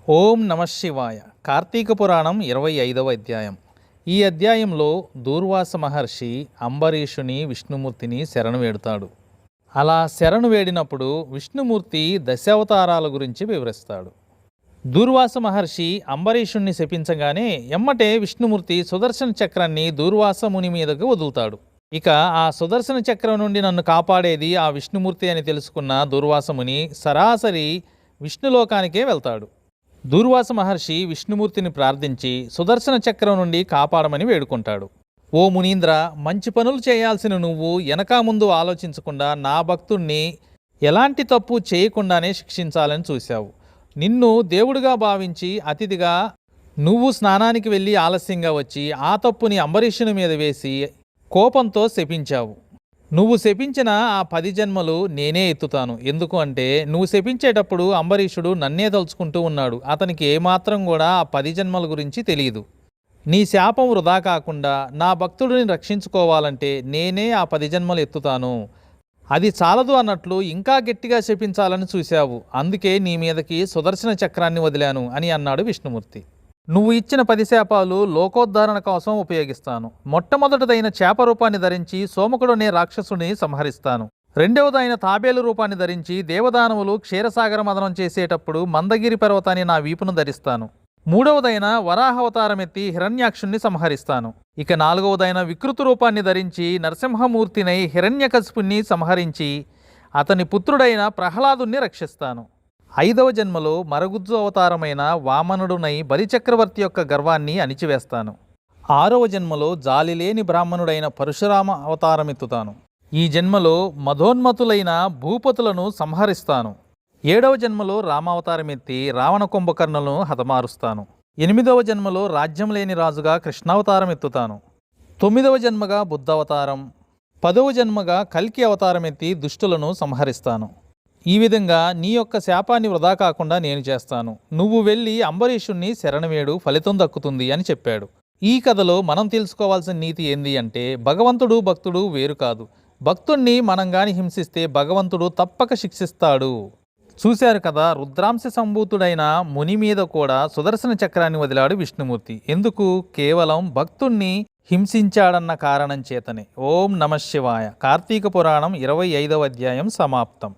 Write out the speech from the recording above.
ఓం నమ శివాయ. కార్తీక పురాణం 25వ అధ్యాయం. ఈ అధ్యాయంలో దూర్వాస మహర్షి అంబరీషుని విష్ణుమూర్తిని శరణు వేడుతాడు. అలా శరణు వేడినప్పుడు విష్ణుమూర్తి దశావతారాల గురించి వివరిస్తాడు. దూర్వాస మహర్షి అంబరీషుణ్ణి శపించగానే ఎమ్మటే విష్ణుమూర్తి సుదర్శన చక్రాన్ని దూర్వాస ముని మీదకు వదులుతాడు. ఇక ఆ సుదర్శన చక్రం నుండి నన్ను కాపాడేది ఆ విష్ణుమూర్తి అని తెలుసుకున్న దూర్వాస ముని సరాసరి విష్ణులోకానికే వెళ్తాడు. దూర్వాస మహర్షి విష్ణుమూర్తిని ప్రార్థించి సుదర్శన చక్రం నుండి కాపాడమని వేడుకుంటాడు. ఓ మునీంద్ర, మంచి పనులు చేయాల్సిన నువ్వు వెనక ముందు ఆలోచించకుండా నా భక్తుణ్ణి ఎలాంటి తప్పు చేయకుండానే శిక్షించాలని చూశావు. నిన్ను దేవుడిగా భావించి అతిథిగా నువ్వు స్నానానికి వెళ్ళి ఆలస్యంగా వచ్చి ఆ తప్పుని అంబరీషుని మీద వేసి కోపంతో శపించావు. నువ్వు శపించిన ఆ 10 జన్మలు నేనే ఎత్తుతాను. ఎందుకు అంటే నువ్వు శపించేటప్పుడు అంబరీషుడు నన్నే తలుచుకుంటూ ఉన్నాడు. అతనికి ఏమాత్రం కూడా ఆ 10 జన్మల గురించి తెలియదు. నీ శాపం వృధా కాకుండా నా భక్తుడిని రక్షించుకోవాలంటే నేనే ఆ 10 జన్మలు ఎత్తుతాను. అది చాలదు అన్నట్లు ఇంకా గట్టిగా శపించాలని చూశావు. అందుకే నీ మీదకి సుదర్శన చక్రాన్ని వదిలాను అని అన్నాడు విష్ణుమూర్తి. నువ్వు ఇచ్చిన 10 శాపాలు లోకోద్ధారణ కోసం ఉపయోగిస్తాను. మొట్టమొదటిదైన చేప రూపాన్ని ధరించి సోమకుడునే రాక్షసుని సంహరిస్తాను. రెండవదైన తాబేలు రూపాన్ని ధరించి దేవదానవులు క్షీరసాగర మదనం చేసేటప్పుడు మందగిరి పర్వతాన్ని నా వీపును ధరిస్తాను. మూడవదైన వరాహవతారమెత్తి హిరణ్యాక్షుణ్ణి సంహరిస్తాను. ఇక 4వదైన వికృతి రూపాన్ని ధరించి నరసింహమూర్తినై హిరణ్యకశిపుణ్ణి సంహరించి అతని పుత్రుడైన ప్రహ్లాదుణ్ణి రక్షిస్తాను. 5వ జన్మలో మరగుజ్జు అవతారమైన వామనుడునై బలిచక్రవర్తి యొక్క గర్వాన్ని అణిచివేస్తాను. 6వ జన్మలో జాలిలేని బ్రాహ్మణుడైన పరశురామ అవతారమెత్తుతాను. ఈ జన్మలో మధోన్మతులైన భూపతులను సంహరిస్తాను. 7వ జన్మలో రామావతారమెత్తి రావణ కుంభకర్ణులను హతమారుస్తాను. 8వ జన్మలో రాజ్యం లేని రాజుగా కృష్ణావతారం ఎత్తుతాను. 9వ జన్మగా బుద్ధవతారం, 10వ జన్మగా కల్కి అవతారమెత్తి దుష్టులను సంహరిస్తాను. ఈ విధంగా నీ యొక్క శాపాన్ని వృధా కాకుండా నేను చేస్తాను. నువ్వు వెళ్ళి అంబరీషుణ్ణి శరణవేడు, ఫలితం దక్కుతుంది అని చెప్పాడు. ఈ కథలో మనం తెలుసుకోవాల్సిన నీతి ఏంది అంటే భగవంతుడు భక్తుడు వేరు కాదు. భక్తుణ్ణి మనం గాని హింసిస్తే భగవంతుడు తప్పక శిక్షిస్తాడు. చూశారు కదా, రుద్రాంశ సంభూతుడైన ముని మీద కూడా సుదర్శన చక్రాన్ని వదిలాడు విష్ణుమూర్తి. ఎందుకు? కేవలం భక్తుణ్ణి హింసించాడన్న కారణం చేతనే. ఓం నమ శివాయ. కార్తీక పురాణం 25వ అధ్యాయం సమాప్తం.